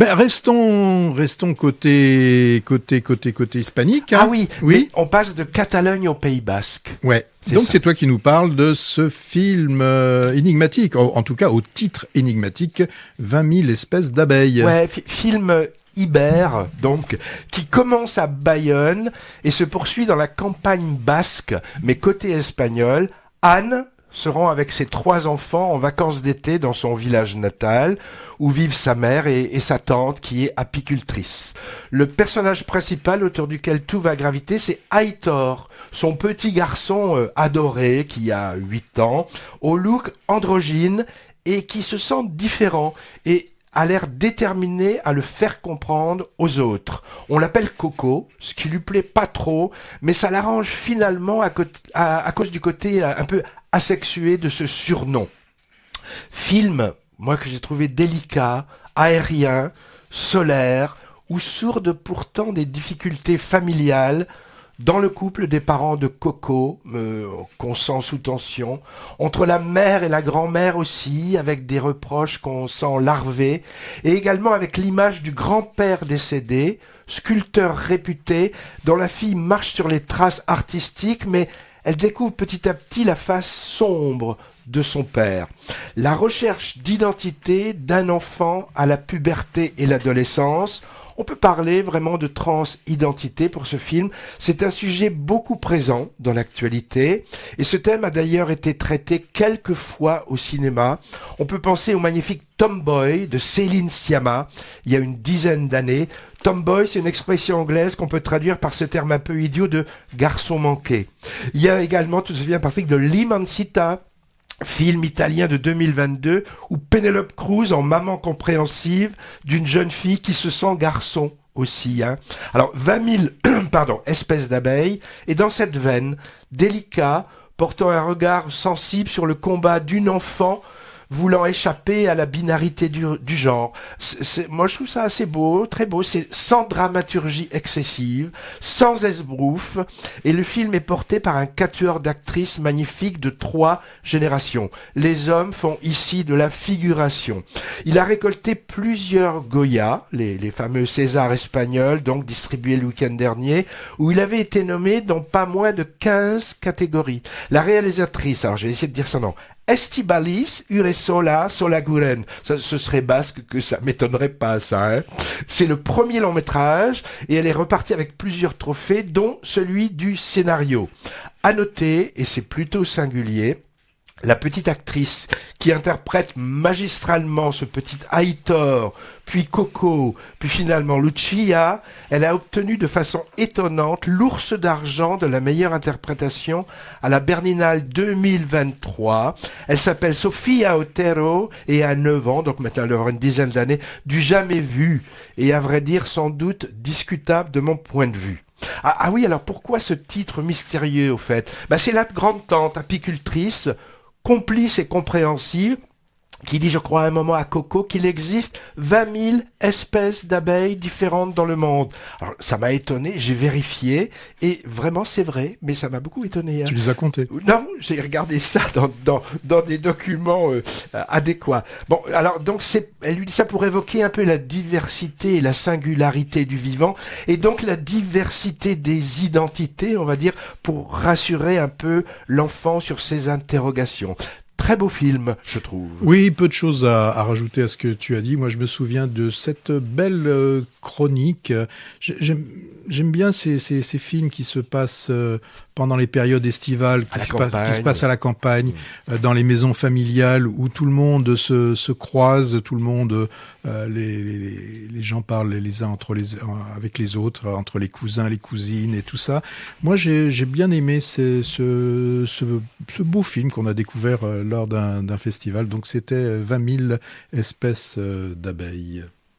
Mais restons côté hispanique. Hein. Ah oui, oui. On passe de Catalogne au Pays Basque. Ouais. Donc c'est toi qui nous parles de ce film énigmatique, en tout cas au titre énigmatique, 20 000 espèces d'abeilles. Ouais, film Ibère, donc, qui commence à Bayonne et se poursuit dans la campagne basque, mais côté espagnol. Anne se rend avec ses 3 enfants en vacances d'été dans son village natal, où vivent sa mère et sa tante qui est apicultrice. Le personnage principal autour duquel tout va graviter, c'est Aitor, son petit garçon adoré qui a 8 ans, au look androgyne et qui se sent différent et a l'air déterminé à le faire comprendre aux autres. On l'appelle Coco, ce qui lui plaît pas trop, mais ça l'arrange finalement à cause du côté un peu asexué de ce surnom. Film, moi que j'ai trouvé délicat, aérien, solaire, ou sourde pourtant des difficultés familiales, dans le couple des parents de Coco, qu'on sent sous tension, entre la mère et la grand-mère aussi, avec des reproches qu'on sent larvés, et également avec l'image du grand-père décédé, sculpteur réputé, dont la fille marche sur les traces artistiques, mais elle découvre petit à petit la face sombre de son père. La recherche d'identité d'un enfant à la puberté et l'adolescence. On peut parler vraiment de transidentité pour ce film. C'est un sujet beaucoup présent dans l'actualité et ce thème a d'ailleurs été traité quelques fois au cinéma. On peut penser au magnifique Tomboy de Céline Sciamma il y a une dizaine d'années. Tomboy, c'est une expression anglaise qu'on peut traduire par ce terme un peu idiot de garçon manqué. Il y a également, tout se souvient parfait, de L'Immensità, film italien de 2022 où Penelope Cruz en maman compréhensive d'une jeune fille qui se sent garçon aussi. Hein. Alors 20 000 espèces d'abeilles et dans cette veine, délicat, portant un regard sensible sur le combat d'une enfant voulant échapper à la binarité du genre. Moi, je trouve ça assez beau, très beau. C'est sans dramaturgie excessive, sans esbrouf. Et le film est porté par un quatuor d'actrices magnifiques de 3 générations. Les hommes font ici de la figuration. Il a récolté plusieurs Goya, les fameux Césars espagnols, donc distribués le week-end dernier, où il avait été nommé dans pas moins de 15 catégories. La réalisatrice, alors je vais essayer de dire son nom, Estibaliz Urresola Solaguren. Ça, ce serait basque que ça m'étonnerait pas, ça. Hein. C'est le premier long métrage et elle est repartie avec plusieurs trophées, dont celui du scénario. À noter, et c'est plutôt singulier, la petite actrice qui interprète magistralement ce petit Aitor, puis Coco, puis finalement Lucia, elle a obtenu de façon étonnante l'ours d'argent de la meilleure interprétation à la Berlinale 2023. Elle s'appelle Sofia Otero et a 9 ans, donc maintenant elle aura une dizaine d'années, du jamais vu et à vrai dire sans doute discutable de mon point de vue. Ah oui, alors pourquoi ce titre mystérieux au fait ? C'est la grande-tante apicultrice, complice et compréhensive, qui dit, je crois, à un moment à Coco, qu'il existe 20 000 espèces d'abeilles différentes dans le monde. Alors, ça m'a étonné, j'ai vérifié, et vraiment, c'est vrai, mais ça m'a beaucoup étonné. Hein. Tu les as comptés ? Non, j'ai regardé ça dans des documents adéquats. Bon, alors, donc, elle lui dit ça pour évoquer un peu la diversité et la singularité du vivant, et donc la diversité des identités, on va dire, pour rassurer un peu l'enfant sur ses interrogations. Très beau film, je trouve. Oui, peu de choses à rajouter à ce que tu as dit. Moi, je me souviens de cette belle chronique. J'aime bien ces films qui se passent pendant les périodes estivales, qui se passent à la campagne, dans les maisons familiales où tout le monde se croise, tout le monde, les gens parlent les uns avec les autres, entre les cousins, les cousines et tout ça. Moi, j'ai bien aimé ce beau film qu'on a découvert lors d'un festival. Donc, c'était 20 000 espèces d'abeilles.